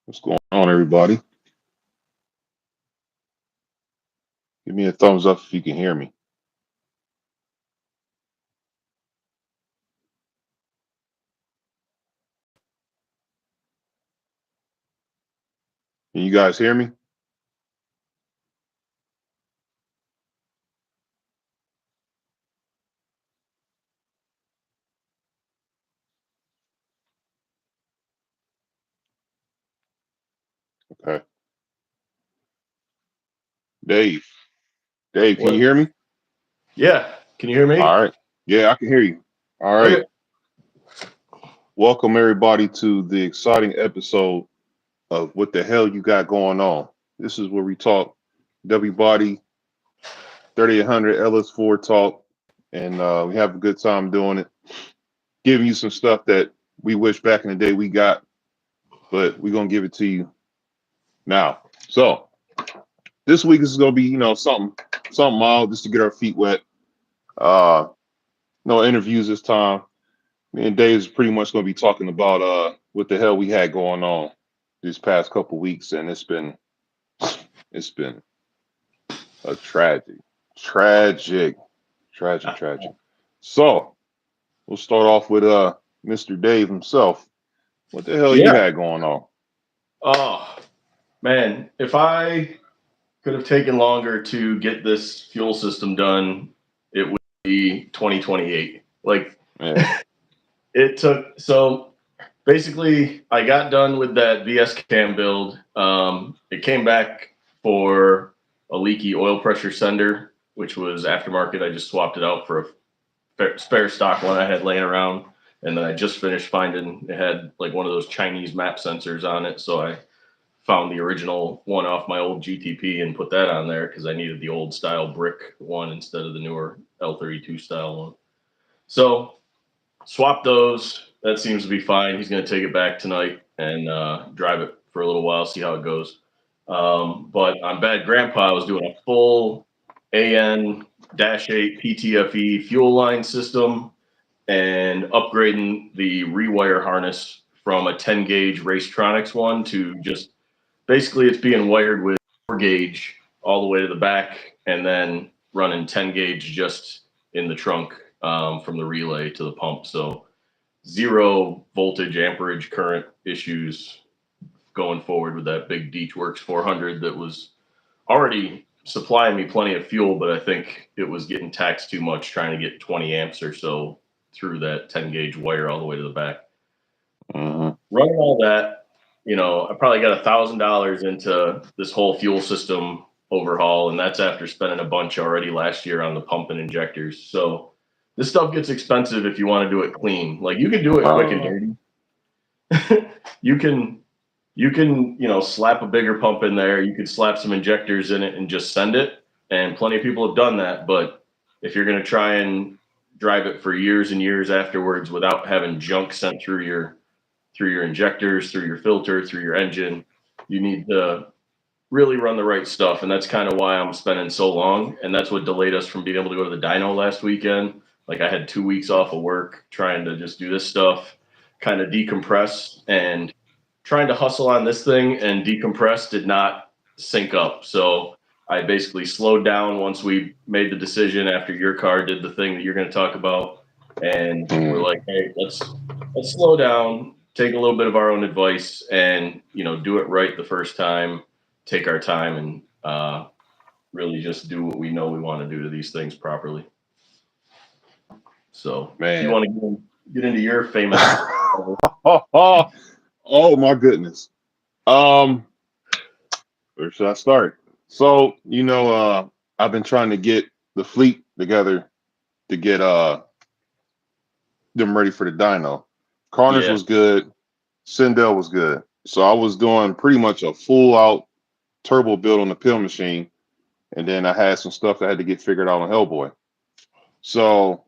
What's going on, everybody? Give me a thumbs up if you can hear me. Can you guys hear me? Okay. Dave. Dave, can you What? hear me? Yeah. Can you hear me? All right. Yeah, I can hear you. All right. Okay. Welcome, everybody, to the exciting episode of What the Hell You Got Going On. This is where we talk W Body 3800 LS4 talk, and we have a good time doing it, giving you some stuff that we wish back in the day we got, but we're going to give it to you now. So, this week is going to be, something mild just to get our feet wet. Uh, no interviews this time. Me and Dave's pretty much going to be talking about what the hell we had going on these past couple weeks, and it's been a tragic. So we'll start off with Mr. Dave himself. What the hell you Yeah. had going on? Oh, man. If I could have taken longer to get this fuel system done, it would be 2028. Like, Yeah. it took. So basically, I got done with that VS cam build. It came back for a leaky oil pressure sender, which was aftermarket. I just swapped it out for a spare stock one I had laying around. And then I just finished finding it had like one of those Chinese map sensors on it. So I found the original one off my old GTP and put that on there because I needed the old style brick one instead of the newer L32 style one. So swap those. That seems to be fine. He's going to take it back tonight and drive it for a little while, see how it goes. But on Bad Grandpa, I was doing a full AN-8 PTFE fuel line system and upgrading the rewire harness from a 10 gauge Racetronics one to just basically it's being wired with 4 gauge all the way to the back and then running 10 gauge just in the trunk from the relay to the pump. So zero voltage amperage current issues going forward with that big Deechworks 400 that was already supplying me plenty of fuel, but I think it was getting taxed too much trying to get 20 amps or so through that 10 gauge wire all the way to the back. Mm-hmm. Running all that, I probably got $1,000 into this whole fuel system overhaul, and that's after spending a bunch already last year on the pump and injectors. So this stuff gets expensive if you want to do it clean. Like you can do it quick and dirty. you can slap a bigger pump in there. You could slap some injectors in it and just send it. And plenty of people have done that. But if you're going to try and drive it for years and years afterwards without having junk sent through your injectors, through your filter, through your engine, you need to really run the right stuff. And that's kind of why I'm spending so long. And that's what delayed us from being able to go to the dyno last weekend. Like I had 2 weeks off of work trying to just do this stuff, kind of decompress, and trying to hustle on this thing and decompress did not sync up. So I basically slowed down once we made the decision after your car did the thing that you're going to talk about. And we're like, hey, let's slow down, take a little bit of our own advice, and do it right the first time. Take our time and really just do what we know we want to do to these things properly. So if you Man. want to get into your famous, Oh my goodness. Um, where should I start? So, I've been trying to get the fleet together to get them ready for the dyno. Carnage yeah, was good. Sindel was good. So I was doing pretty much a full out turbo build on the pill machine. And then I had some stuff that had to get figured out on Hellboy. So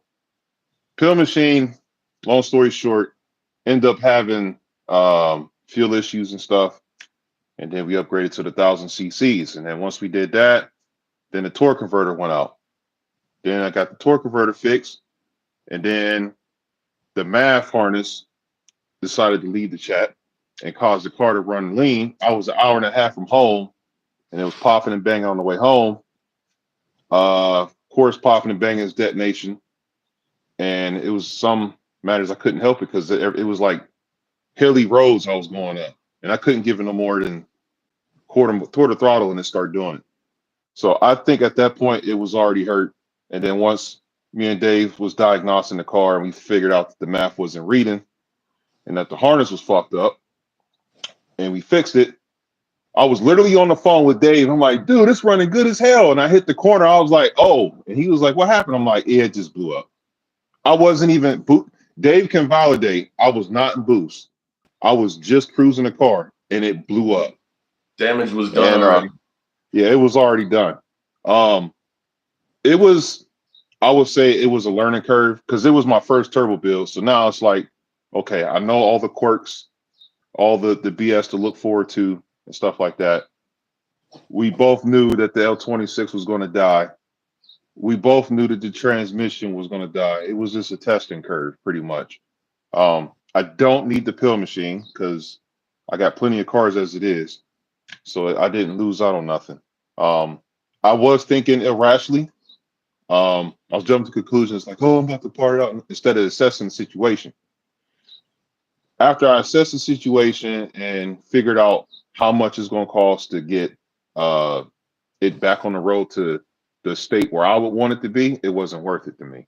pill machine, long story short, end up having fuel issues and stuff. And then we upgraded to the 1,000 cc's. And then once we did that, then the torque converter went out. Then I got the torque converter fixed. And then the math harness decided to leave the chat. and caused the car to run lean. I was an hour and a half from home, and it was popping and banging on the way home. Of course, popping and banging is detonation, and it was some matters I couldn't help it because it was like hilly roads I was going up, and I couldn't give it no more than quarter throttle, and it started doing it. So I think at that point it was already hurt. And then once me and Dave was diagnosing the car, and we figured out that the math wasn't reading and that the harness was fucked up, and we fixed it. I was literally on the phone with Dave. I'm like, dude, it's running good as hell. And I hit the corner. I was like, oh. And he was like, what happened? I'm like, yeah, it just blew up. I wasn't even Dave can validate. I was not in boost. I was just cruising the car, and it blew up. Damage was done And already. yeah, it was already done. It was, I would say it was a learning curve because it was my first turbo build. So now it's like, okay, I know all the quirks, all the BS to look forward to and stuff like that. We both knew that the L26 was going to die. We both knew that the transmission was going to die. It was just a testing curve, pretty much. I don't need the pill machine because I got plenty of cars as it is. So I didn't lose out on nothing. I was thinking irrationally. I was jumping to conclusions like, oh, I'm about to part it out instead of assessing the situation. After I assessed the situation and figured out how much it's going to cost to get it back on the road to the state where I would want it to be, it wasn't worth it to me.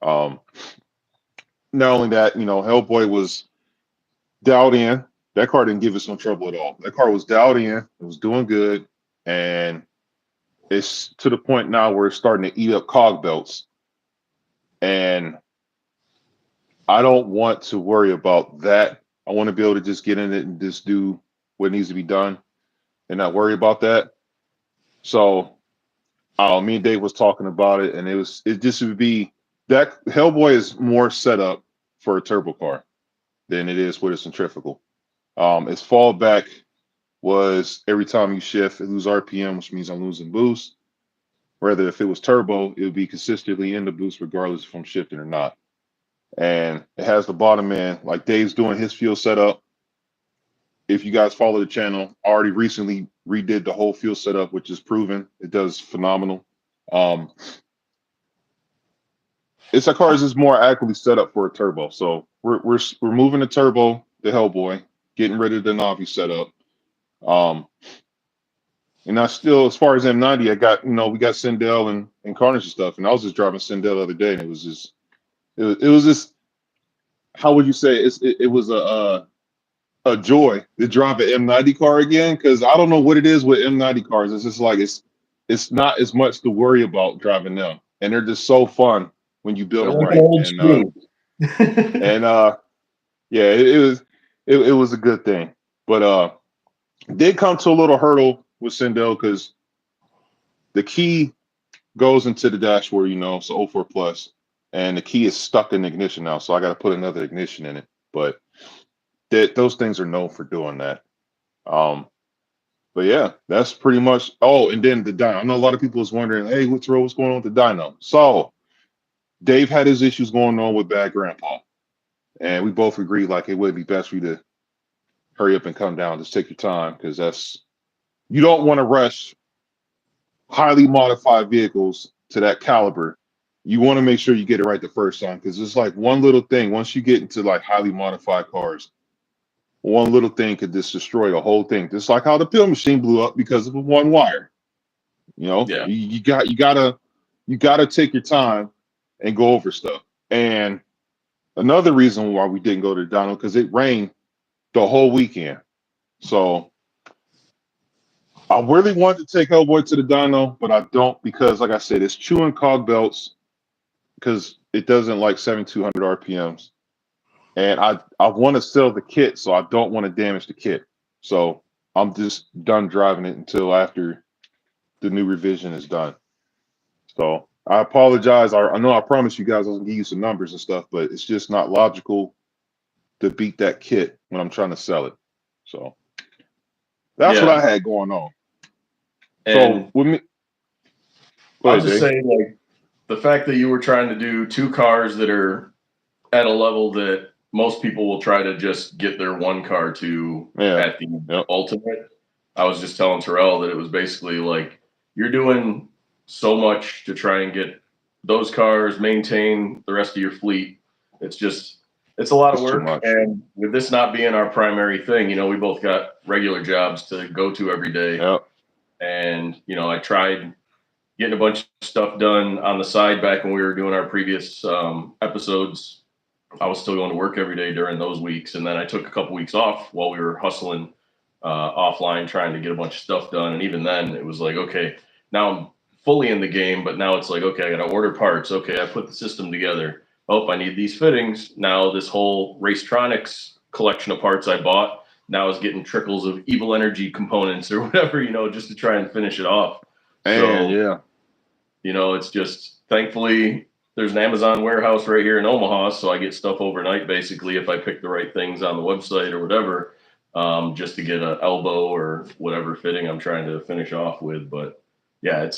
Not only that, Hellboy was dialed in. That car didn't give us no trouble at all. That car was dialed in. It was doing good. And it's to the point now where it's starting to eat up cog belts. And I don't want to worry about that. I want to be able to just get in it and just do what needs to be done and not worry about that. So me and Dave was talking about it, and it just would be that Hellboy is more set up for a turbo car than it is with a centrifugal. Its fallback was every time you shift, it lose RPM, which means I'm losing boost. Whether if it was turbo, it would be consistently in the boost regardless if I'm shifting or not. And it has the bottom end, like Dave's doing his fuel setup. If you guys follow the channel, I already recently redid the whole fuel setup, which is proven. It does phenomenal. It's a car is more accurately set up for a turbo. So we're moving the turbo, the Hellboy, getting rid of the Navi setup. And I still, as far as M90, I got, we got Sindel and Carnage and stuff. And I was just driving Sindel the other day, and it was just, how would you say it was a joy to drive an M90 car again, because I don't know what it is with M90 cars. It's just like it's not as much to worry about driving them, and they're just so fun when you build them Like right. old Yeah, it was a good thing, but did come to a little hurdle with Sindel because the key goes into the dashboard, so 04 plus, and the key is stuck in the ignition now, so I got to put another ignition in it, but those things are known for doing that. But yeah, that's pretty much. Oh, and then the dyno. I know a lot of people was wondering, hey, what's going on with the dyno? So Dave had his issues going on with Bad Grandpa, and we both agreed like it would be best for you to hurry up and come down. Just take your time, because you don't want to rush highly modified vehicles to that caliber. You want to make sure you get it right the first time, because it's like one little thing. Once you get into like highly modified cars, one little thing could just destroy a whole thing. Just like how the pill machine blew up because of one wire. Yeah. You gotta take your time and go over stuff. And another reason why we didn't go to the dyno, because it rained the whole weekend. So I really wanted to take Hellboy to the dyno, but I don't, because like I said, it's chewing cog belts because it doesn't like 7,200 RPMs. And I want to sell the kit, so I don't want to damage the kit. So I'm just done driving it until after the new revision is done. So I apologize. I know I promised you guys I was going to give you some numbers and stuff, but it's just not logical to beat that kit when I'm trying to sell it. So that's what I had going on. And so with me, I'll just say, like, the fact that you were trying to do two cars that are at a level that most people will try to just get their one car to at the ultimate. I was just telling Terrell that it was basically like you're doing so much to try and get those cars, maintain the rest of your fleet. It's a lot of work. And with this not being our primary thing, we both got regular jobs to go to every day. Yep. And, I tried getting a bunch of stuff done on the side back when we were doing our previous episodes. I was still going to work every day during those weeks. And then I took a couple weeks off while we were hustling offline, trying to get a bunch of stuff done. And even then it was like, okay, now I'm fully in the game, but now it's like, okay, I got to order parts. Okay, I put the system together. Oh, I need these fittings. Now this whole Racetronics collection of parts I bought now is getting trickles of evil energy components or whatever, just to try and finish it off. It's just, thankfully there's an Amazon warehouse right here in Omaha, so I get stuff overnight basically if I pick the right things on the website or whatever, just to get an elbow or whatever fitting I'm trying to finish off with. But yeah,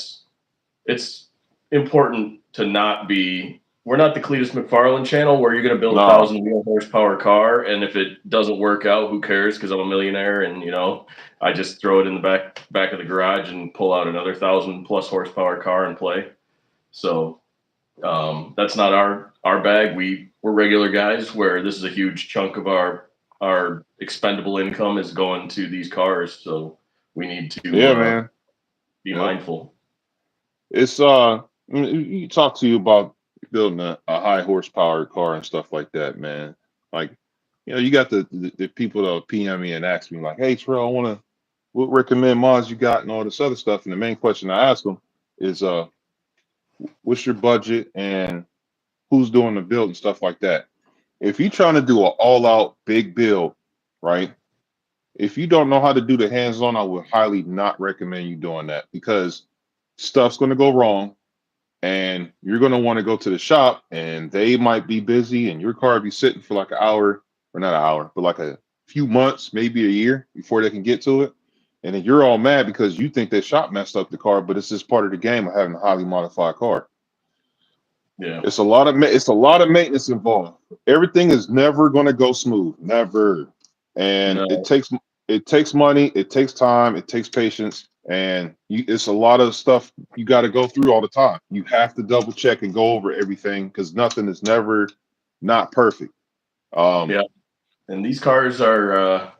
it's important to not be. We're not the Cletus McFarland channel where you're going to build 1,000 wheel horsepower car, and if it doesn't work out, who cares? Because I'm a millionaire, and I just throw it in the back of the garage and pull out another 1,000+ horsepower car and play. So that's not our bag. We're regular guys where this is a huge chunk of our expendable income is going to these cars. So we need to be mindful. It's you talk to you about building a high horsepower car and stuff like that, man. Like, you got the people that'll PM me and ask me like, hey, Terrell, I want to what recommend mods you got and all this other stuff. And the main question I ask them is, what's your budget and who's doing the build and stuff like that. If you're trying to do an all-out big build, right? If you don't know how to do the hands-on, I would highly not recommend you doing that because stuff's going to go wrong and you're going to want to go to the shop and they might be busy and your car be sitting for like an hour, or not an hour, but like a few months, maybe a year before they can get to it. And then you're all mad because you think that shop messed up the car, but it's just part of the game of having a highly modified car. Yeah, it's a lot of maintenance involved. Everything is never going to go smooth, never. And it takes money, it takes time, it takes patience, and it's a lot of stuff you got to go through all the time. You have to double check and go over everything because nothing is never not perfect. And these cars are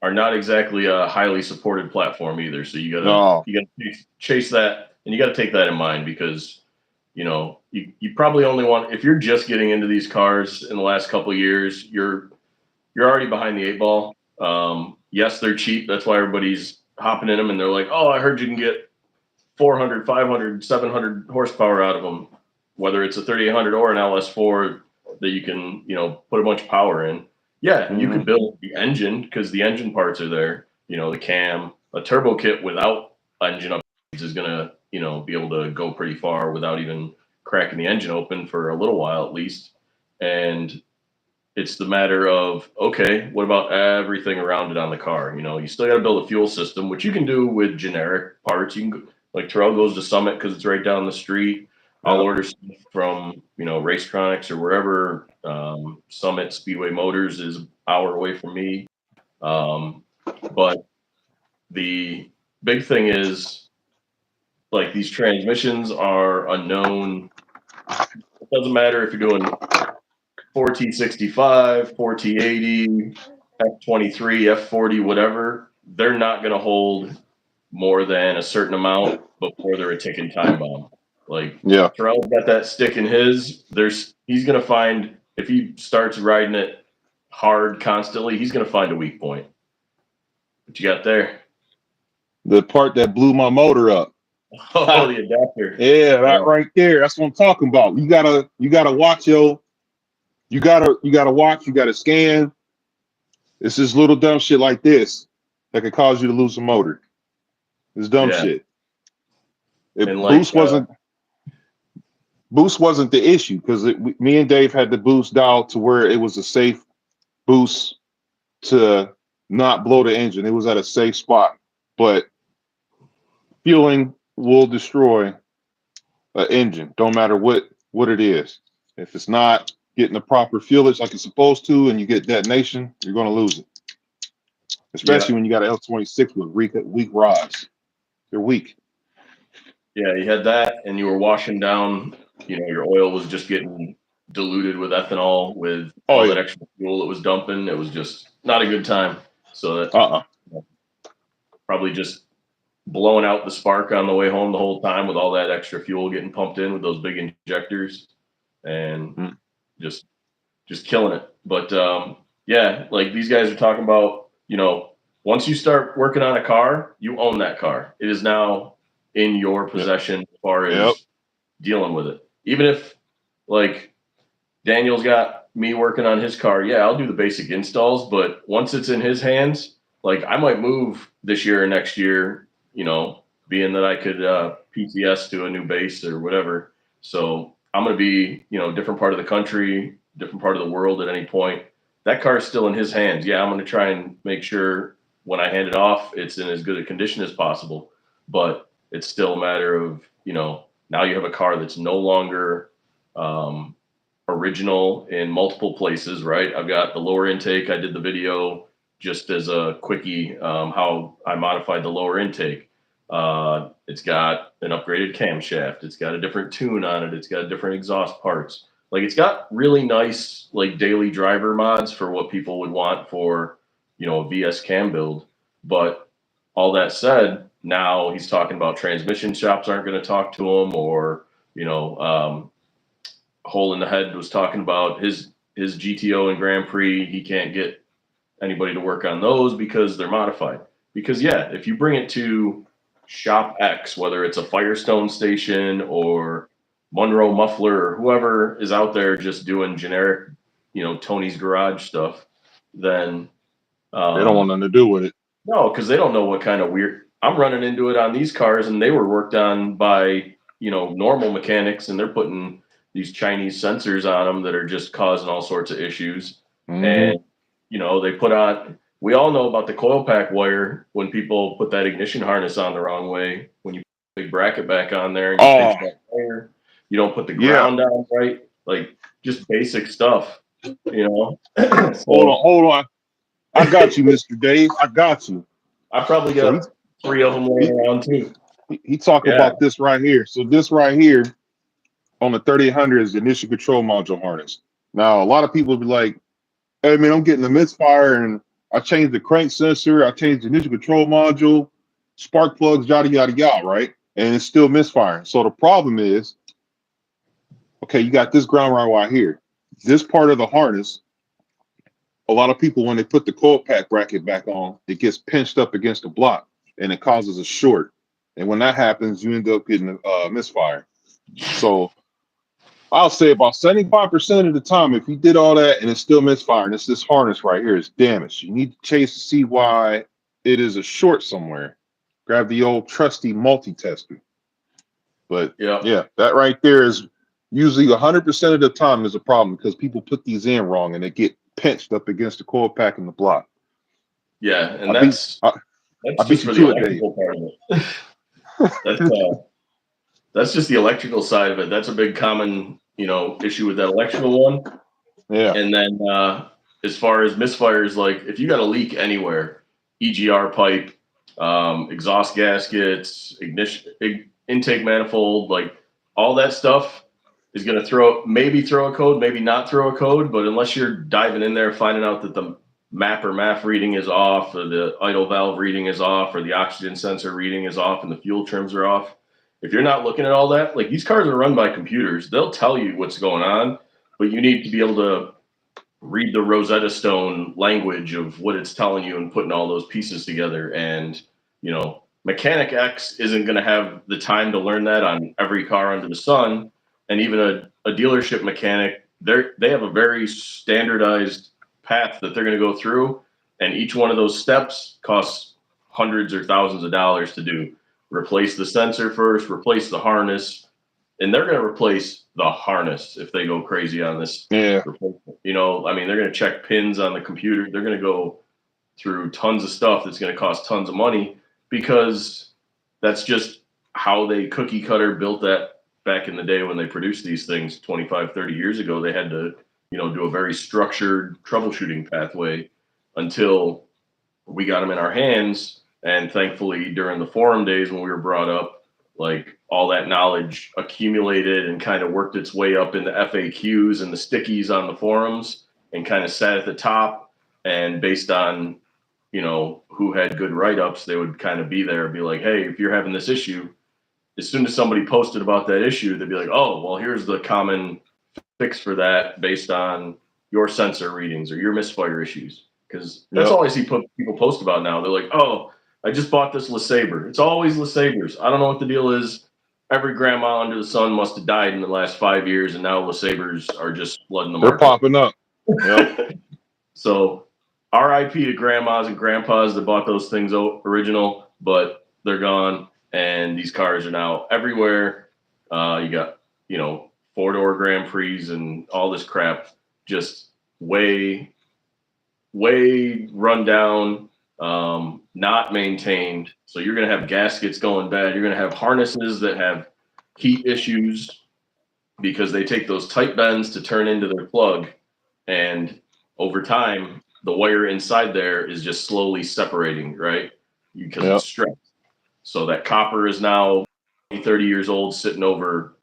not exactly a highly supported platform either. So you gotta chase that, and you gotta take that in mind because you probably only want, if you're just getting into these cars in the last couple of years, you're already behind the 8 ball. Yes, they're cheap. That's why everybody's hopping in them, and they're like, oh, I heard you can get 400, 500, 700 horsepower out of them, whether it's a 3800 or an LS4 that you can, put a bunch of power in. Yeah, and you can build the engine because the engine parts are there. The cam, a turbo kit without engine upgrades is gonna, be able to go pretty far without even cracking the engine open for a little while at least. And it's the matter of, okay, what about everything around it on the car? You still got to build a fuel system, which you can do with generic parts. You can, like Terrell goes to Summit because it's right down the street. I'll order stuff from, Racetronics or wherever. Summit Speedway Motors is an hour away from me. But the big thing is, like, these transmissions are unknown. It doesn't matter if you're doing 4T65, 4T80, F23, F40, whatever. They're not going to hold more than a certain amount before they're a ticking time bomb. Like, Terrell's got that stick in his. He's going to find, if he starts riding it hard constantly, he's going to find a weak point. What you got there? The part that blew my motor up. Oh, the adapter. Yeah, that right there. That's what I'm talking about. You gotta watch you gotta watch, you gotta scan. It's this little dumb shit like this that could cause you to lose a motor. It's dumb shit. Boost wasn't the issue because me and Dave had the boost dialed to where it was a safe boost to not blow the engine. It was at a safe spot, but fueling will destroy an engine, don't matter what it is. If it's not getting the proper fuelage like it's supposed to, and you get detonation, you're going to lose it. Especially when you got an L26 with weak rods. They're weak. Yeah, you had that, and you were washing down. Your oil was just getting diluted with ethanol, with all that extra fuel it was dumping. It was just not a good time. So that probably just blowing out the spark on the way home the whole time with all that extra fuel getting pumped in with those big injectors, and just killing it. But yeah, like these guys are talking about, once you start working on a car, you own that car. It is now in your possession as far as dealing with it. Even if, like, Daniel's got me working on his car, yeah, I'll do the basic installs, but once it's in his hands, like, I might move this year or next year, being that I could PTS to a new base or whatever. So I'm going to be, different part of the country, different part of the world at any point. That car is still in his hands. Yeah, I'm going to try and make sure when I hand it off, it's in as good a condition as possible. But it's still a matter of, now you have a car that's no longer original in multiple places, right? I've got the lower intake. I did the video just as a quickie, how I modified the lower intake. It's got an upgraded camshaft. It's got a different tune on it. It's got different exhaust parts. Like, it's got really nice, like, daily driver mods for what people would want for, a VS cam build. But all that said, now he's talking about transmission shops aren't going to talk to him, or, Hole in the Head was talking about his GTO and Grand Prix. He can't get anybody to work on those because they're modified. Because, yeah, if you bring it to Shop X, whether it's a Firestone station or Monroe Muffler or whoever is out there just doing generic, Tony's Garage stuff, then they don't want nothing to do with it. No, because they don't know what kind of weird. I'm running into it on these cars, and they were worked on by normal mechanics, and they're putting these Chinese sensors on them that are just causing all sorts of issues. And they put on. We all know about the coil pack wire when people put that ignition harness on the wrong way. When you put the big bracket back on there and you pinch that wire, you don't put the ground down right. Like, just basic stuff, So, hold on. I got you, Mr. Dave. I got you. I probably got 3 of them laying around too. He talked about this right here. So this right here on the 3800 is the ignition control module harness. Now, a lot of people be like, hey, man, I'm getting the misfire, and I changed the crank sensor, I changed the ignition control module, spark plugs, yada, yada, yada, right? And it's still misfiring. So the problem is, okay, you got this ground rod right here. This part of the harness, a lot of people, when they put the coil pack bracket back on, it gets pinched up against the block, and it causes a short. And when that happens, you end up getting a misfire. So I'll say about 75% of the time, if you did all that and it's still misfiring, it's this harness right here is damaged. You need to chase to see why it is a short somewhere. Grab the old trusty multi-tester. But yeah, that right there is usually 100% of the time is a problem, because people put these in wrong and they get pinched up against the coil pack in the block. Yeah, and that's just for the electrical part of it. That's just the electrical side of it. That's a big common, issue with that electrical one. Yeah. And then as far as misfires, like, if you got a leak anywhere, EGR pipe, exhaust gaskets, ignition, intake manifold, like, all that stuff is going to maybe throw a code, maybe not throw a code. But unless you're diving in there, finding out that the MAP or MAF reading is off, or the idle valve reading is off, or the oxygen sensor reading is off, and the fuel trims are off, if you're not looking at all that, like, these cars are run by computers. They'll tell you what's going on, but you need to be able to read the Rosetta Stone language of what it's telling you and putting all those pieces together. And, Mechanic X isn't going to have the time to learn that on every car under the sun. And even a dealership mechanic, they have a very standardized path that they're going to go through. And each one of those steps costs hundreds or thousands of dollars to do. Replace the sensor first, replace the harness, and they're going to replace the harness if they go crazy on this. Yeah. Replacement. They're going to check pins on the computer. They're going to go through tons of stuff that's going to cost tons of money, because that's just how they cookie cutter built that back in the day when they produced these things 25, 30 years ago. They had to, do a very structured troubleshooting pathway until we got them in our hands. And thankfully, during the forum days when we were brought up, like all that knowledge accumulated and kind of worked its way up in the FAQs and the stickies on the forums and kind of sat at the top. And based on, who had good write-ups, they would kind of be there and be like, hey, if you're having this issue, as soon as somebody posted about that issue, they'd be like, oh, well, here's the common fix for that based on your sensor readings or your misfire issues. Because that's all I see people post about now. They're like, oh, I just bought this LeSabre. It's always LeSabres. I don't know what the deal is. Every grandma under the sun must have died in the last 5 years, and now LeSabres are just flooding the market. They're popping up. Yep. So RIP to grandmas and grandpas that bought those things original, but they're gone, and these cars are now everywhere. You got, 4-door Grand Prix and all this crap, just way run down, not maintained. So you're going to have gaskets going bad. You're going to have harnesses that have heat issues because they take those tight bends to turn into their plug. And over time, the wire inside there is just slowly separating, right? Because it's stressed. So that copper is now 30 years old, sitting over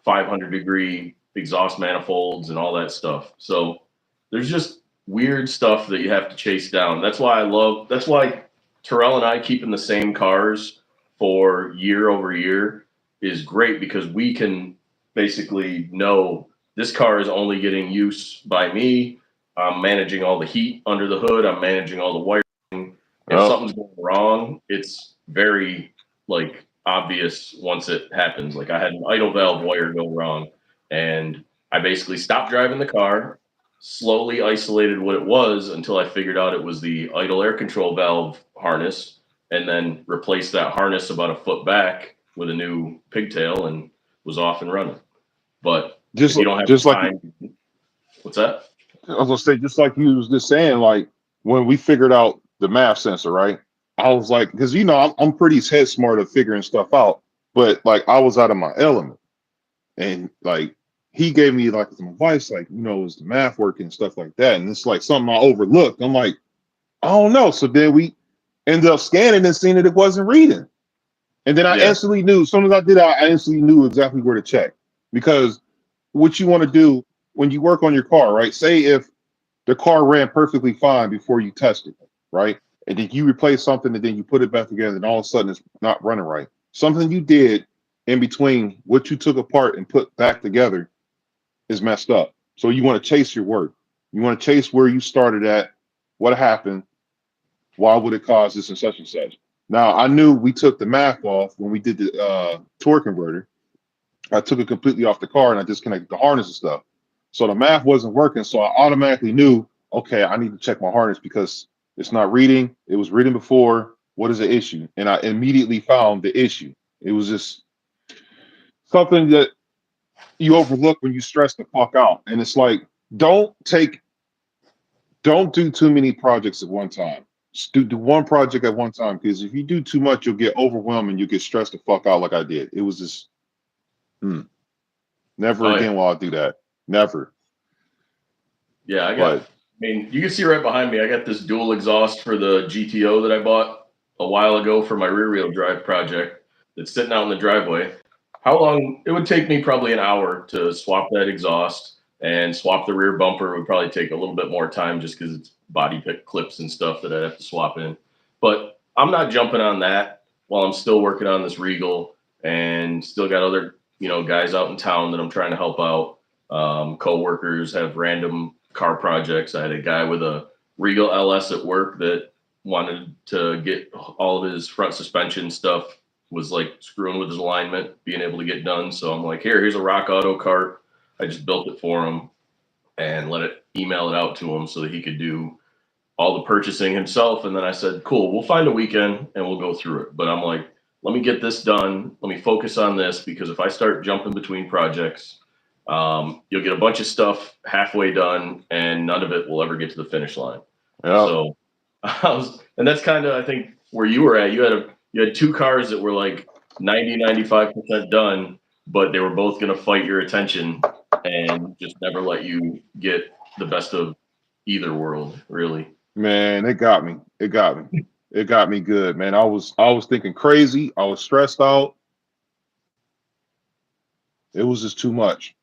500-degree exhaust manifolds and all that stuff. So there's just weird stuff that you have to chase down. That's why Terrell and I keeping the same cars for year over year is great, because we can basically know this car is only getting use by me. I'm managing all the heat under the hood. I'm managing all the wiring. If something's going wrong, it's very obvious once it happens. Like I had an idle valve wire go wrong, and I basically stopped driving the car, slowly isolated what it was until I figured out it was the idle air control valve harness, and then replaced that harness about a foot back with a new pigtail and was off and running. But if you don't have time, what's that? I was gonna say, just like you was just saying, like when we figured out the MAF sensor, right? I was like, because I'm pretty head smart at figuring stuff out, but like I was out of my element, and like he gave me like some advice, like is the math working and stuff like that, and it's like something I overlooked. I'm like, I don't know. So then we ended up scanning and seeing that it wasn't reading, and then I instantly knew. As soon as I did that, I instantly knew exactly where to check, because what you want to do when you work on your car, right? Say if the car ran perfectly fine before you tested it, right? And then you replace something and then you put it back together and all of a sudden it's not running right. Something you did in between what you took apart and put back together is messed up. So you want to chase your work. You want to chase where you started at, what happened, why would it cause this and such and such. Now, I knew we took the MAF off when we did the torque converter. I took it completely off the car and I disconnected the harness and stuff. So the MAF wasn't working. So I automatically knew, okay, I need to check my harness because it's not reading. It was reading before. What is the issue? And I immediately found the issue. It was just something that you overlook when you stress the fuck out. And it's like, don't do too many projects at one time. Just do one project at one time, because if you do too much, you'll get overwhelmed and you'll get stressed the fuck out like I did. It was just, never again will I do that. Never. Yeah, you can see right behind me, I got this dual exhaust for the GTO that I bought a while ago for my rear wheel drive project that's sitting out in the driveway. How long? It would take me probably an hour to swap that exhaust, and swap the rear bumper would probably take a little bit more time just because it's body pick clips and stuff that I'd have to swap in. But I'm not jumping on that while I'm still working on this Regal, and still got other guys out in town that I'm trying to help out. Co-workers have random car projects. I had a guy with a Regal LS at work that wanted to get all of his front suspension stuff, was like screwing with his alignment, being able to get done. So I'm like, here's a Rock Auto cart. I just built it for him and email it out to him so that he could do all the purchasing himself. And then I said, cool, we'll find a weekend and we'll go through it. But I'm like, let me get this done. Let me focus on this, because if I start jumping between projects, you'll get a bunch of stuff halfway done and none of it will ever get to the finish line. So and that's kind of, I think, where you were at. You had two cars that were like 95% done, but they were both going to fight your attention and just never let you get the best of either world, really. Man, it got me. It got me. It got me good, man. I was thinking crazy. I was stressed out. It was just too much.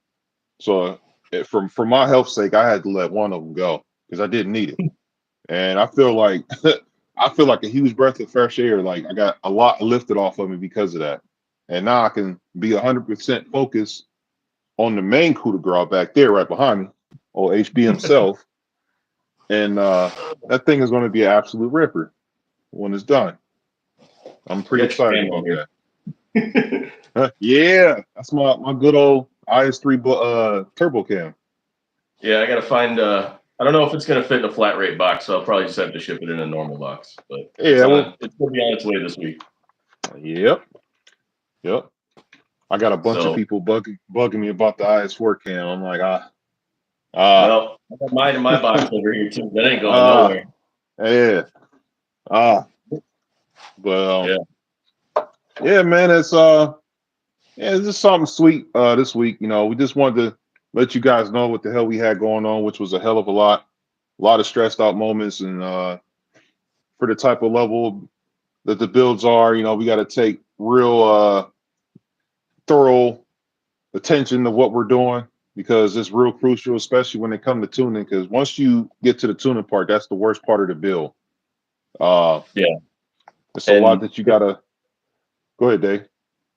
So for my health's sake, I had to let one of them go because I didn't need it. And I feel like I feel like a huge breath of fresh air. Like I got a lot lifted off of me because of that. And now I can be 100% focused on the main coup de grace back there, right behind me, or HB himself. And that thing is going to be an absolute ripper when it's done. I'm pretty excited about that. Yeah, that's my good old IS3 turbo cam. Yeah, I gotta find. I don't know if it's gonna fit in a flat rate box, so I'll probably just have to ship it in a normal box. But Yeah, well, it's gonna be on its way this week. yep, yep. I got a bunch of So people bugging me about the IS4 cam. I'm like, well, I got mine in my box over here too. That ain't going ah, nowhere. yeah, ah. But Yeah. yeah, man, it's just something sweet this week. You know, we just wanted to let you guys know what the hell we had going on, which was a hell of a lot of stressed out moments, and for the type of level that the builds are, you know, we got to take real thorough attention to what we're doing because it's real crucial, especially when it comes to tuning. Because once you get to the tuning part, that's the worst part of the build. Yeah. It's a lot that you And gotta. Go ahead, Dave.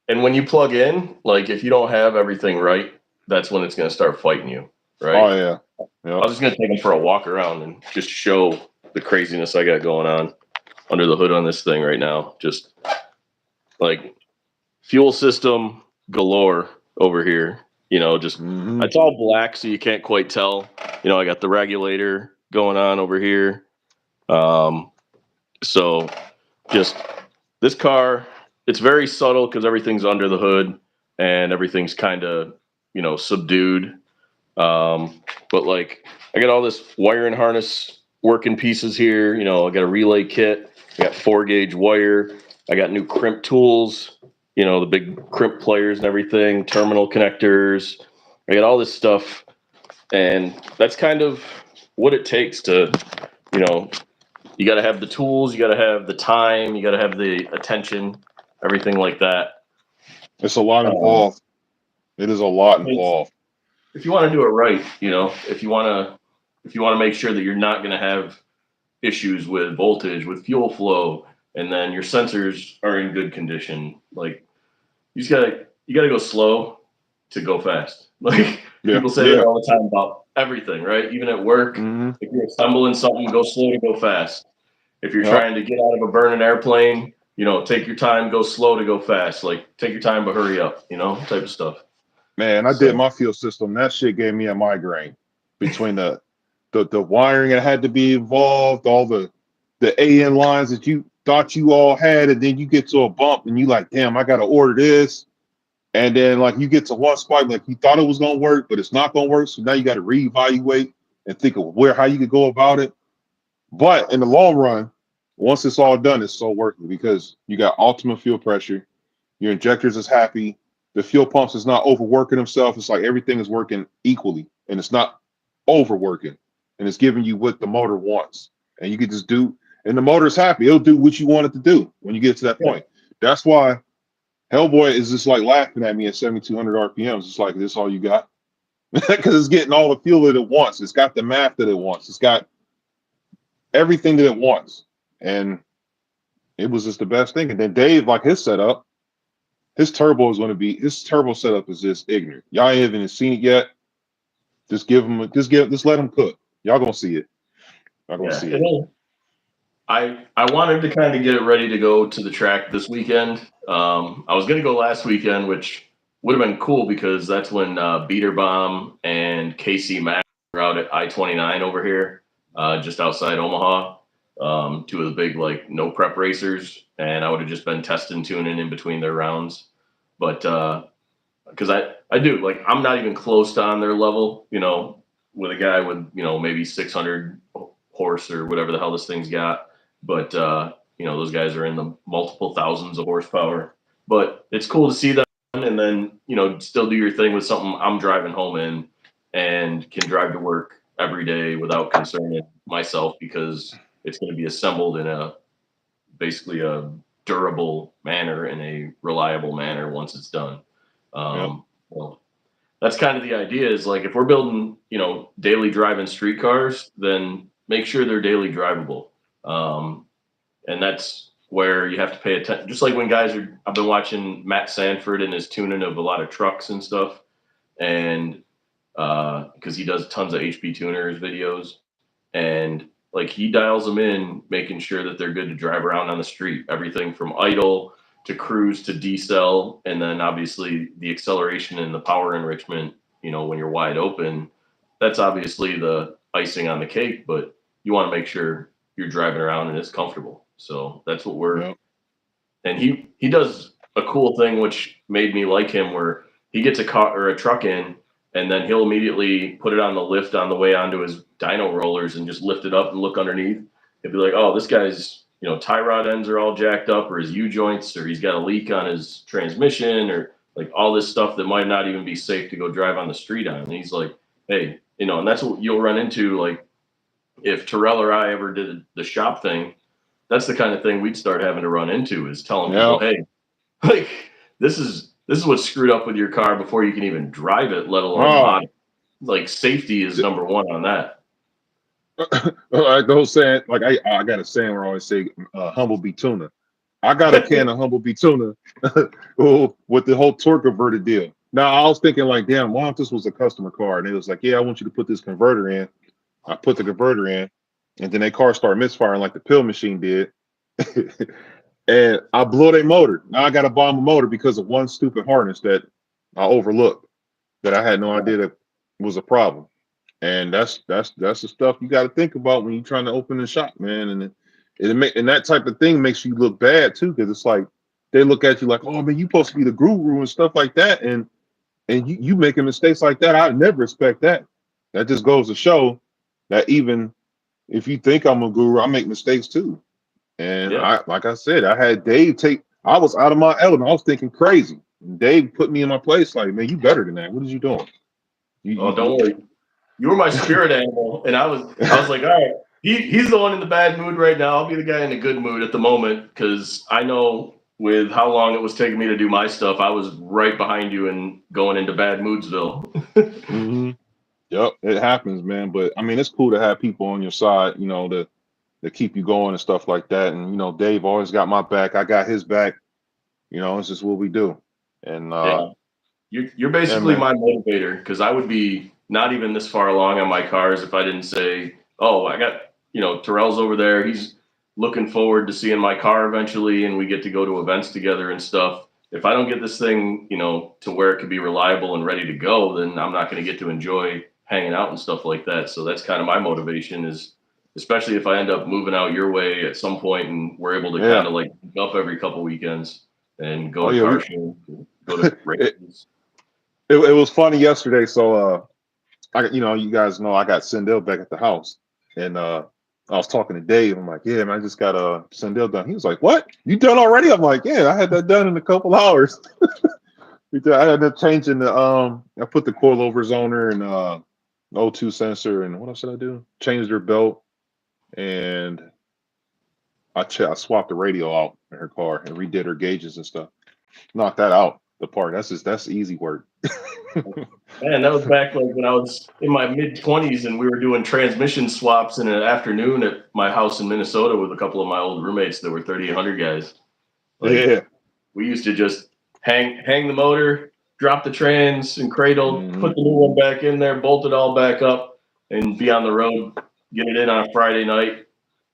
and when you plug in, like if you don't have everything right, that's when it's gonna start fighting you, right? Oh yeah, I yep. was just gonna take them for a walk around and just show the craziness I got going on under the hood on this thing right now. Just like fuel system galore over here. You know, just Mm-hmm. it's all black, so you can't quite tell. You know, I got the regulator going on over here. So just this car, it's very subtle because everything's under the hood and everything's kind of, you know, subdued. But like I got all this wire and harness working pieces here. You know, I got a relay kit. I got 4-gauge wire. I got new crimp tools. You know, the big crimp players and everything. Terminal connectors. I got all this stuff, and that's kind of what it takes to, you know, you got to have the tools, you got to have the time, you got to have the attention, everything like that. It's a lot Um, involved. It is a lot it's, involved. if you want to do it right, you know, if you want to make sure that you're not going to have issues with voltage, with fuel flow, and then your sensors are in good condition, like you gotta go slow to go fast. Like Yeah, people say that yeah. all the time about everything, right? Even at work, Mm-hmm. if you're assembling something, go slow to go fast. If you're Yep. trying to get out of a burning airplane, you know, take your time, go slow to go fast. Like take your time, but hurry up, you know, type of stuff. Man, I did So my fuel system. That shit gave me a migraine between the wiring that had to be involved, all the AN lines that you thought you all had, and then you get to a bump and you like, damn, I gotta order this. And then like you get to one spot, like you thought it was gonna work, but it's not gonna work. So now you got to reevaluate and think of how you could go about it. But in the long run, once it's all done, it's so worth it because you got ultimate fuel pressure. Your injectors is happy. The fuel pumps is not overworking themselves. It's like everything is working equally, and it's not overworking, and it's giving you what the motor wants. And you can just do, and the motor's happy. It'll do what you want it to do when you get to that yeah, point. That's why Hellboy is just like laughing at me at 7,200 RPMs. It's like, this all you got? Because it's getting all the fuel that it wants. It's got the math that it wants. It's got everything that it wants. And it was just the best thing. And then Dave, like his setup, his turbo is going to be, his turbo setup is just ignorant. Y'all ain't even seen it yet. Just let him cook. Y'all gonna see it. Y'all gonna yeah. see it. I wanted to kind of get it ready to go to the track this weekend. I was gonna go last weekend, which would have been cool because that's when Beater Bomb and KC Mack were out at I-29 over here, just outside Omaha. Two of the big like no prep racers, and I would have just been testing tuning in between their rounds. But because I do like I'm not even close to on their level, you know, with a guy with you know maybe 600 horse or whatever the hell this thing's got. But you know those guys are in the multiple thousands of horsepower. But it's cool to see them and then you know still do your thing with something I'm driving home in and can drive to work every day without concerning myself, because it's going to be assembled in basically a durable manner and a reliable manner once it's done. Yep. Well, that's kind of the idea, is like, if we're building, daily driving street cars, then make sure they're daily drivable. And that's where you have to pay attention. Just like when I've been watching Matt Sanford and his tuning of a lot of trucks and stuff. And because he does tons of HP tuners videos, and like he dials them in, making sure that they're good to drive around on the street. Everything from idle to cruise to decel, and then obviously the acceleration and the power enrichment. When you're wide open, that's obviously the icing on the cake. But you want to make sure you're driving around and it's comfortable. So that's what we're. Yep. And he does a cool thing which made me like him, where he gets a car or a truck in, and then he'll immediately put it on the lift on the way onto his dyno rollers and just lift it up and look underneath. He'll be like, oh, this guy's, tie rod ends are all jacked up, or his U-joints, or he's got a leak on his transmission, or like all this stuff that might not even be safe to go drive on the street on. And he's like, hey, and that's what you'll run into. Like, if Terrell or I ever did the shop thing, that's the kind of thing we'd start having to run into, is telling people, hey, like, this is what's screwed up with your car before you can even drive it, let alone mod it. Like, safety is number one on that. Like the whole saying, like I got a saying where I always say, humble be tuna. I got a can of humble be tuna with the whole torque converter deal. Now I was thinking like, damn, why if this was a customer car? And it was like, yeah, I want you to put this converter in. I put the converter in, and then their car started misfiring like the pill machine did. And I blew their motor. Now I got to buy them a motor because of one stupid harness that I overlooked, that I had no idea that was a problem. And that's the stuff you got to think about when you're trying to open a shop, man. And and that type of thing makes you look bad too, because it's like they look at you like, oh man, you supposed to be the guru and stuff like that, and you making mistakes like that. I never expect that. That just goes to show that even if you think I'm a guru, I make mistakes too. And like I said, I had Dave I was out of my element. I was thinking crazy. And Dave put me in my place like, man, you better than that. What is you doing? Don't worry. You were my spirit animal. And I was like, all right, he's the one in the bad mood right now. I'll be the guy in the good mood at the moment, because I know with how long it was taking me to do my stuff, I was right behind you and going into bad moodsville. Mm-hmm. Yep, it happens, man. But I mean, it's cool to have people on your side, to keep you going and stuff like that. And Dave always got my back. I got his back. It's just what we do. And you're basically my motivator, because I would be not even this far along on my cars if I didn't say, oh, I got, Terrell's over there. He's looking forward to seeing my car eventually, and we get to go to events together and stuff. If I don't get this thing, to where it could be reliable and ready to go, then I'm not going to get to enjoy hanging out and stuff like that. So that's kind of my motivation, is especially if I end up moving out your way at some point and we're able to kind of like pick up every couple weekends and go to car shows, go to races. It was funny yesterday. So you guys know I got Sindel back at the house, and I was talking to Dave. I'm like, yeah, man, I just got Sindel done. He was like, what? You done already? I'm like, yeah, I had that done in a couple hours. I had to changing the I put the coilovers on her and O2 sensor, and what else did I do? Changed her belt, and I swapped the radio out in her car and redid her gauges and stuff. Knocked that out the part. That's easy work. Man, that was back like when I was in my mid-20s, and we were doing transmission swaps in an afternoon at my house in Minnesota with a couple of my old roommates that were 3800 guys. Like, we used to just hang the motor, drop the trans and cradle, put the new one back in there, bolt it all back up, and be on the road, get it in on a Friday night,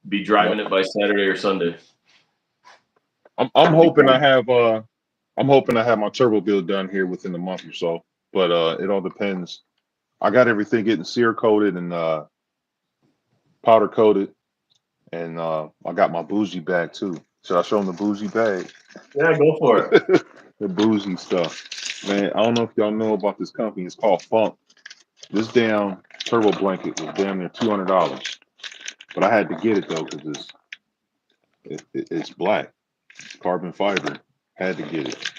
be driving it by Saturday or Sunday. I'm hoping I have my turbo build done here within a month or so, but it all depends. I got everything getting sear coated and powder coated, and I got my bougie bag too. Should I show them the bougie bag? Yeah, go for it. The bougie stuff, man. I don't know if y'all know about this company. It's called Funk. This damn turbo blanket was damn near $200, but I had to get it though because it's black, it's carbon fiber. Had to get it.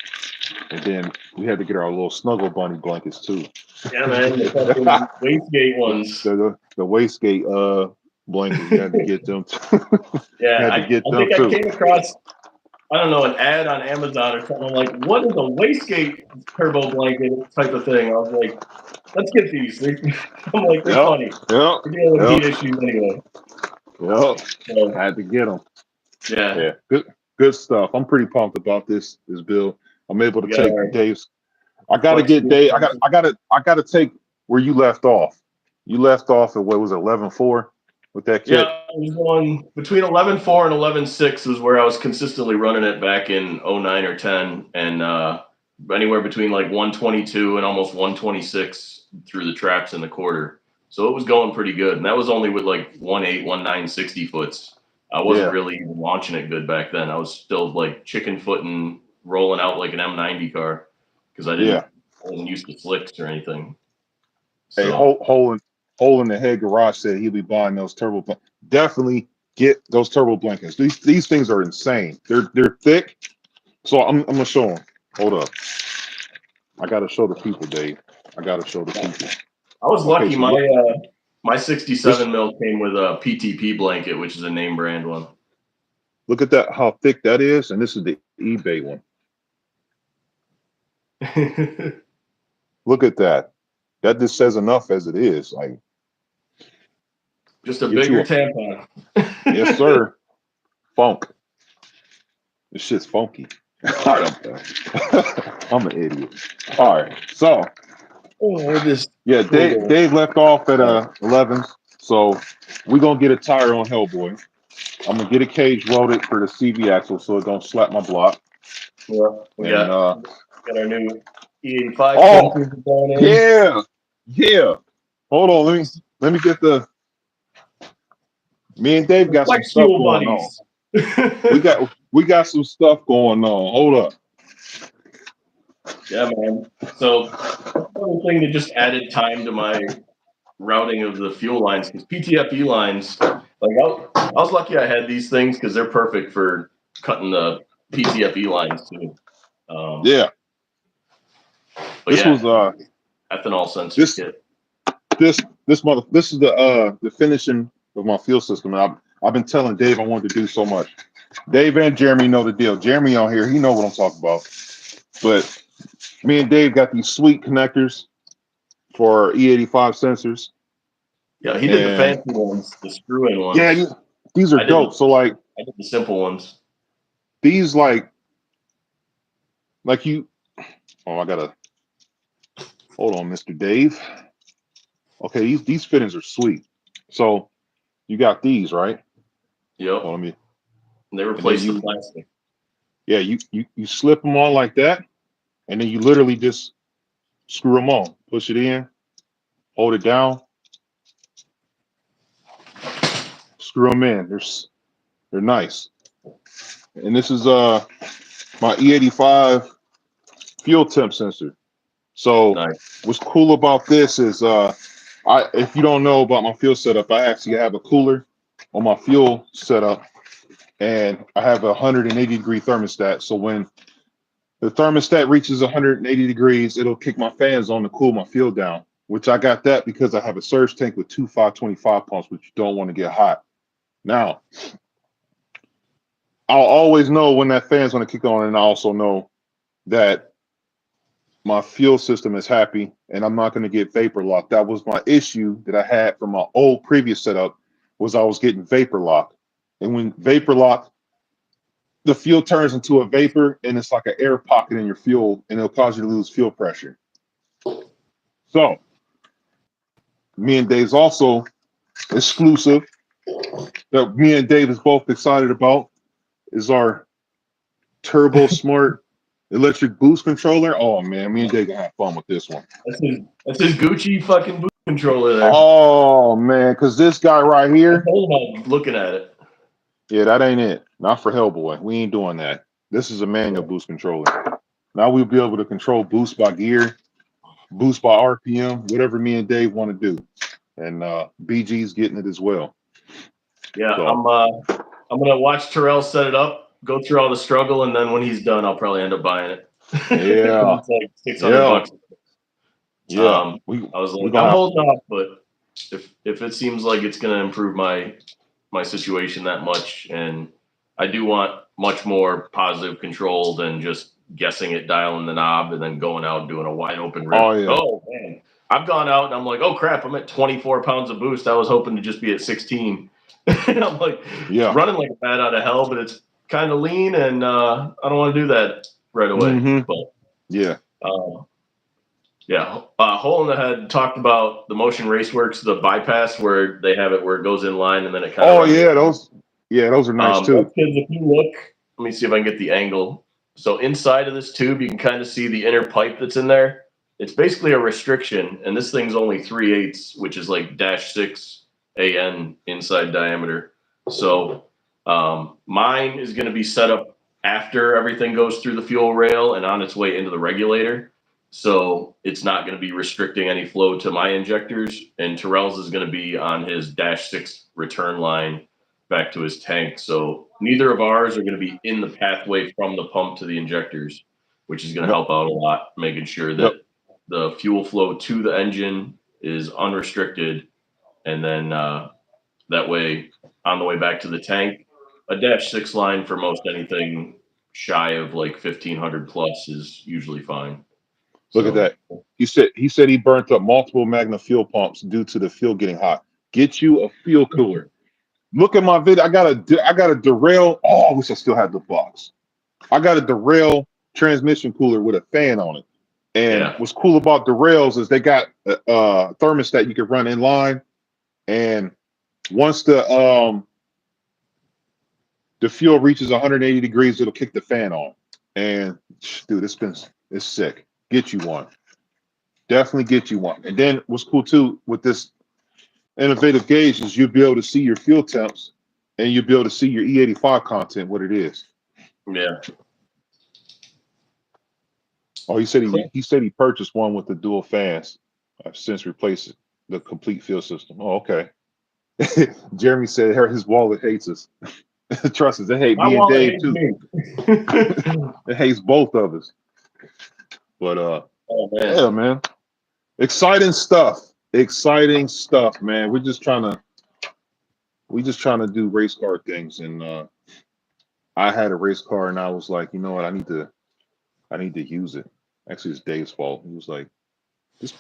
And then we had to get our little snuggle bunny blankets too. Yeah, man, the fucking wastegate ones. The wastegate blankets, you had to get them too. Yeah, had to I get them think I too. came across, I don't know, an ad on Amazon or something. I'm like, what is a wastegate turbo blanket type of thing? I was like, let's get these. I'm like, they're funny. Yep. We're dealing with heat issues anyway. Yep. So, Had to get them. yeah. Yeah. Good stuff. I'm pretty pumped about this build. I'm able to take Dave's. I gotta get Dave. I gotta take where you left off. You left off at what was it, 11.4 with that kit? Yeah, I was going between 11.4 and 11.6 is where I was consistently running it back in 09 or 10, and anywhere between like 122 and almost 126 through the traps in the quarter. So it was going pretty good, and that was only with like 1.8, 60 foots. I wasn't really even launching it good back then. I was still like chicken footing, rolling out like an M90 car because I wasn't used to slicks or anything. So. Hey, hole in the head garage said he'll be buying those turbo. Definitely get those turbo blankets. These things are insane. They're thick. So I'm gonna show them. Hold up. I gotta show the people, Dave. I gotta show the people. I was lucky. So my 67 mil came with a PTP blanket, which is a name brand one. Look at that, how thick that is, and this is the eBay one. Look at that. That just says enough as it is. Like, just a bigger tampon. Yes, sir. Funk. This shit's funky. I'm an idiot. All right, so Dave left off at 11, so we're gonna get a tire on Hellboy. I'm gonna get a cage welded for the CV axle so it don't slap my block. Yeah, we got our new E85. Oh, yeah. Hold on, let me get the. Me and Dave got some stuff going on. we got some stuff going on. Hold up. Yeah, man. So one thing that just added time to my routing of the fuel lines, because PTFE lines, like I was lucky I had these things because they're perfect for cutting the PTFE lines too. Yeah. But this was ethanol sensor kit. This is the finishing of my fuel system. And I've been telling Dave I wanted to do so much. Dave and Jeremy know the deal. Jeremy on here, he know what I'm talking about. But me and Dave got these sweet connectors for E85 sensors. Yeah, he did the fancy ones, the screw-in ones. Yeah, these are dope. So like, I did the simple ones. These like you. Oh, I gotta hold on, Mr. Dave. Okay, these fittings are sweet. So you got these, right? Yep. Hold on, they replace the plastic. Yeah, you slip them on like that, and then you literally just screw them on. Push it in, hold it down, screw them in. They're nice. And this is my E85 fuel temp sensor. So what's cool about this is if you don't know about my fuel setup, I actually have a cooler on my fuel setup, and I have a 180-degree thermostat. So when the thermostat reaches 180 degrees, it'll kick my fans on to cool my fuel down, which I got that because I have a surge tank with 2 525 pumps, which you don't want to get hot. Now, I'll always know when that fan's going to kick on, and I also know that my fuel system is happy and I'm not going to get vapor locked. That was my issue that I had from my old previous setup, was I was getting vapor locked. And when vapor lock, the fuel turns into a vapor and it's like an air pocket in your fuel, and it'll cause you to lose fuel pressure. So me and Dave's also exclusive that me and Dave is both excited about is our Turbo Smart electric boost controller. Oh man, me and Dave gonna have fun with this one. That's his Gucci fucking boost controller there. Oh man, because this guy right here. I'm looking at it. Yeah, that ain't it. Not for Hellboy. We ain't doing that. This is a manual boost controller. Now we'll be able to control boost by gear, boost by RPM, whatever me and Dave want to do. And BG's getting it as well. Yeah, so I'm gonna watch Terrell set it up, go through all the struggle, and then when he's done, I'll probably end up buying it. Yeah. It's like 600 Yeah. bucks. Yeah. I was We like, gonna I'm have holding off, but if it seems like it's going to improve my situation that much, and I do want much more positive control than just guessing it, dialing the knob, and then going out and doing a wide open oh rip. yeah. Oh man, I've gone out and I'm like, oh crap, I'm at 24 pounds of boost. I was hoping to just be at 16. And I'm like Yeah. running like a bat out of hell, but it's kind of lean, and I don't want to do that right away. Mm-hmm. But Yeah. yeah, Hole in the Head talked about the Motion Raceworks, the bypass where they have it where it goes in line and then it kind of Oh runs. yeah, those are nice That's too. because if you look, let me see if I can get the angle. So inside of this tube, you can kind of see the inner pipe that's in there. It's basically a restriction, and this thing's only 3/8, which is like -6 AN inside diameter. So mine is going to be set up after everything goes through the fuel rail and on its way into the regulator. So it's not going to be restricting any flow to my injectors, and Terrell's is going to be on his -6 return line back to his tank. So neither of ours are going to be in the pathway from the pump to the injectors, which is going to Yep. help out a lot, making sure Yep. that the fuel flow to the engine is unrestricted. And then that way, on the way back to the tank, a -6 line for most anything shy of like 1500 plus is usually fine. Look at So that. He said he burnt up multiple Magna fuel pumps due to the fuel getting hot. Get you a fuel cooler. Look at my video. I got a derail. Oh, I wish I still had the box. I got a derail transmission cooler with a fan on it. And yeah, what's cool about derails is they got a thermostat you can run in line. And once the fuel reaches 180 degrees, it'll kick the fan on. And dude, it's sick. Get you one. Definitely get you one. And then what's cool too with this innovative gauge is you'll be able to see your fuel temps and you'll be able to see your E85 content, what it is. yeah. Oh, he said Cool. he said he purchased one with the dual fans. I've since replaced the complete fuel system. Oh, okay. Jeremy said his wallet hates us. Trust us, they hate My me and wallet Dave hates too. me. It hates both of us. But Oh man. yeah, man. Exciting stuff. Exciting stuff, man. We just trying to do race car things. And I had a race car and I was like, you know what, I need to use it. Actually, it's Dave's fault. He was like, just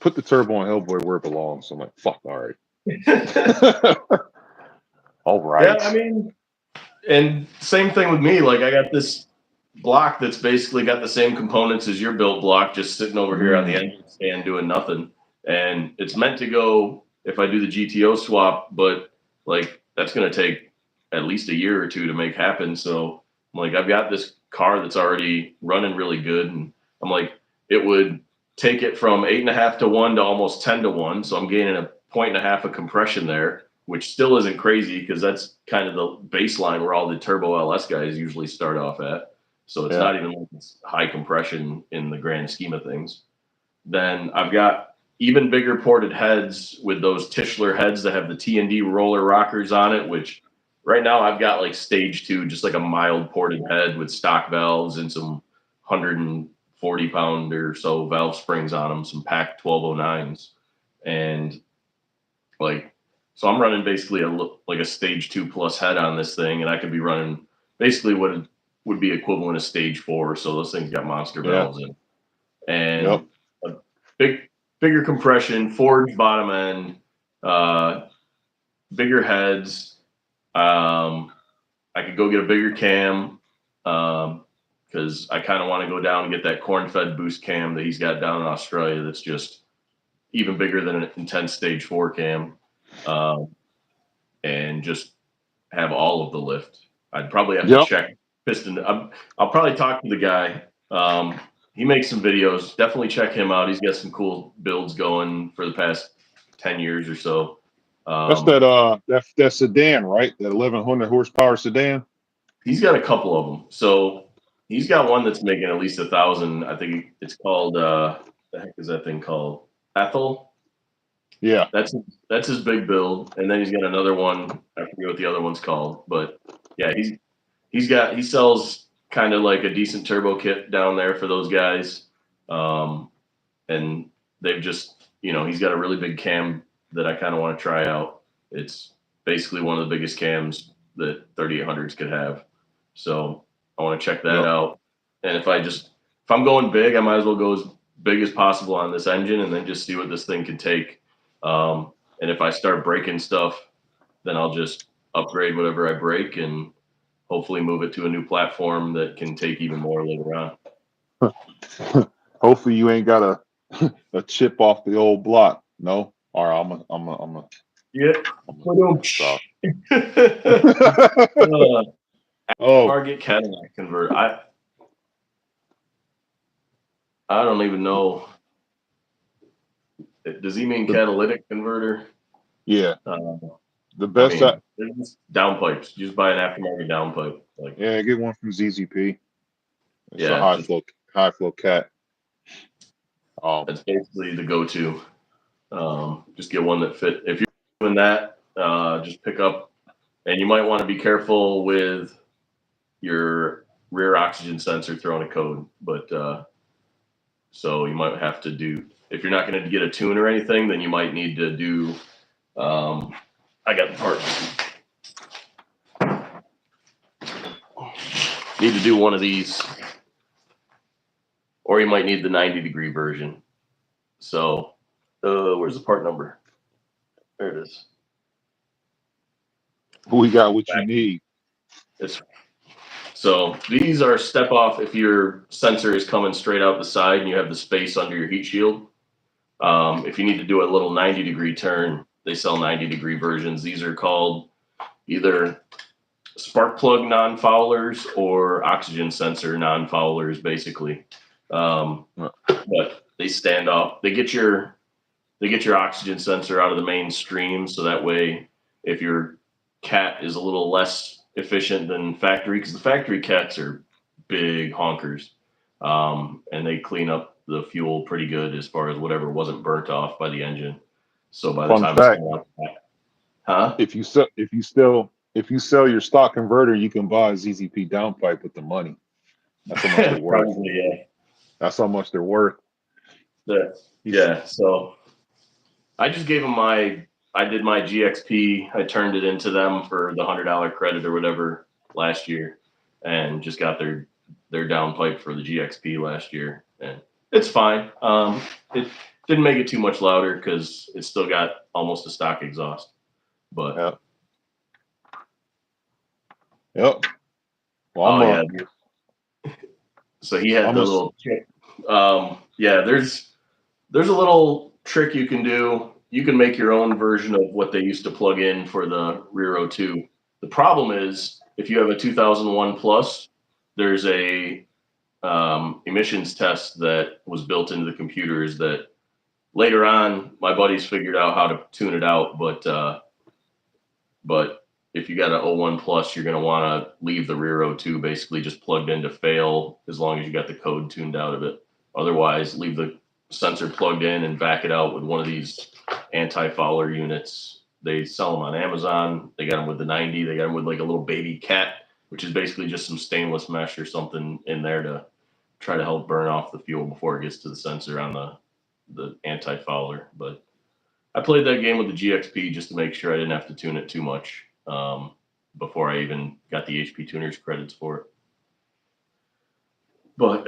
put the turbo on Hellboy where it belongs. So I'm like, fuck, all right. All Yeah, right. I mean, and same thing with me. Like I got this block that's basically got the same components as your built block, just sitting over here on the engine stand doing nothing. And it's meant to go if I do the GTO swap, but like that's gonna take at least a year or two to make happen. So I'm like, I've got this car that's already running really good, and I'm like, it would take it from 8.5 to 1 to almost 10 to 1. So I'm gaining a 1.5 of compression there, which still isn't crazy because that's kind of the baseline where all the turbo LS guys usually start off at. So it's Yeah. not even like it's high compression in the grand scheme of things. Then I've got even bigger ported heads with those Tischler heads that have the T&D roller rockers on it, which right now I've got like stage 2, just like a mild ported head with stock valves and some 140 pound or so valve springs on them, some Pack 1209s. And like, so I'm running basically like a stage 2 plus head on this thing, and I could be running basically what would be equivalent of stage 4. So those things got monster Yeah. valves in, and Yep. a bigger compression, forged bottom end, bigger heads. I could go get a bigger cam because I kind of want to go down and get that corn-fed boost cam that he's got down in Australia. That's just even bigger than an intense stage 4 cam. And just have all of the lift. I'd probably have to Yep. check piston. I'll probably talk to the guy. He makes some videos. Definitely check him out. He's got some cool builds going for the past 10 years or so. That's that sedan, right? That 1100 horsepower sedan. He's got a couple of them. So he's got one that's making at least 1,000. I think it's called the heck is that thing called? Ethel. Yeah. That's his big build, and then he's got another one. I forget what the other one's called, but yeah, he sells kind of like a decent turbo kit down there for those guys. And they've just, he's got a really big cam that I kind of want to try out. It's basically one of the biggest cams that 3800s could have. So I want to check that out. And if I'm going big, I might as well go as big as possible on this engine and then just see what this thing can take. And if I start breaking stuff, then I'll just upgrade whatever I break and hopefully move it to a new platform that can take even more later on. Hopefully you ain't got a chip off the old block. No? All right, I'm a Yeah. stop. Target Cadillac converter. I don't even know. Does he mean catalytic converter? Yeah. The best there's downpipes. You just buy an aftermarket downpipe. Get one from ZZP. It's a high flow cat. That's basically the go-to. Just get one that fit. If you're doing that, just pick up, and you might want to be careful with your rear oxygen sensor throwing a code. But so you might have to do, if you're not going to get a tune or anything, then you might need to do. I got the part. Need to do one of these, or you might need the 90-degree version. So, where's the part number? There it is. We got what you need. So these are step off if your sensor is coming straight out the side and you have the space under your heat shield. If you need to do a little 90-degree turn, they sell 90-degree versions. These are called either spark plug non-foulers or oxygen sensor non-foulers, basically. But they stand off. They get your oxygen sensor out of the main stream, so that way, if your cat is a little less efficient than factory, because the factory cats are big honkers, and they clean up the fuel pretty good as far as whatever wasn't burnt off by the engine. So by the time it's coming out, if you sell your stock converter, you can buy a ZZP downpipe with the money. That's how much they're worth. Probably, yeah. That's how much they're worth. Yeah. So I just gave them I did my GXP. I turned it into them for the $100 credit or whatever last year, and just got their downpipe for the GXP last year, and it's fine. It didn't make it too much louder because it's still got almost a stock exhaust. But Yep. Well, so he had the little trick. There's a little trick you can do. You can make your own version of what they used to plug in for the rear O2. The problem is if you have a 2001 plus, there's a emissions test that was built into the computers that later on my buddies figured out how to tune it out. But if you got an 01 plus, you're going to want to leave the rear O2 basically just plugged in to fail as long as you got the code tuned out of it. Otherwise, leave the sensor plugged in and back it out with one of these anti-fouler units. They sell them on Amazon. They got them with the 90. They got them with like a little baby cat, which is basically just some stainless mesh or something in there to try to help burn off the fuel before it gets to the sensor on the anti-fouler. But I played that game with the GXP just to make sure I didn't have to tune it too much before I even got the HP Tuners credits for it. But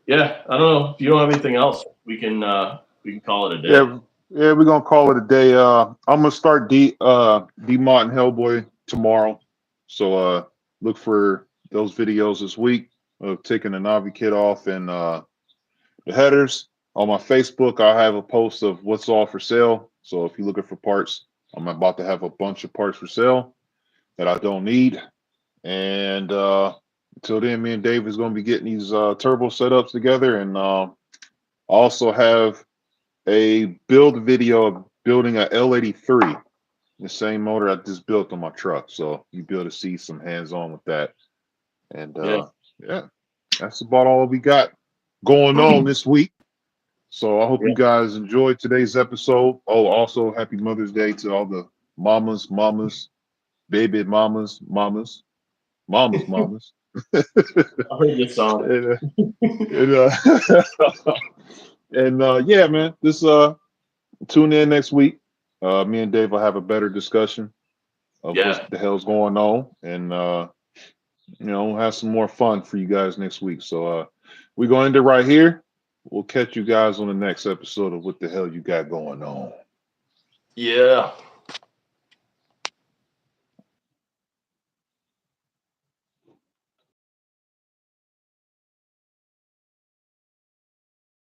yeah, I don't know. If you don't have anything else, we can call it a day. Yeah, we're gonna call it a day. I'm gonna start demodding Hellboy tomorrow, so look for those videos this week of taking the Navi kit off and the headers. On my Facebook, I have a post of what's all for sale. So if you're looking for parts, I'm about to have a bunch of parts for sale that I don't need. And until then, me and Dave is going to be getting these turbo setups together. And also have a build video of building a L83, the same motor I just built on my truck. So you'll be able to see some hands-on with that. And yeah, that's about all we got going on this week. So I hope you guys enjoyed today's episode. Oh, also happy Mother's Day to all the mamas, baby mamas. I heard this song. Yeah, man. This tune in next week. Me and Dave will have a better discussion of Yeah. what the hell's going on, and we'll have some more fun for you guys next week. So we're going to end it right here. We'll catch you guys on the next episode of What the Hell You Got Going On. Yeah.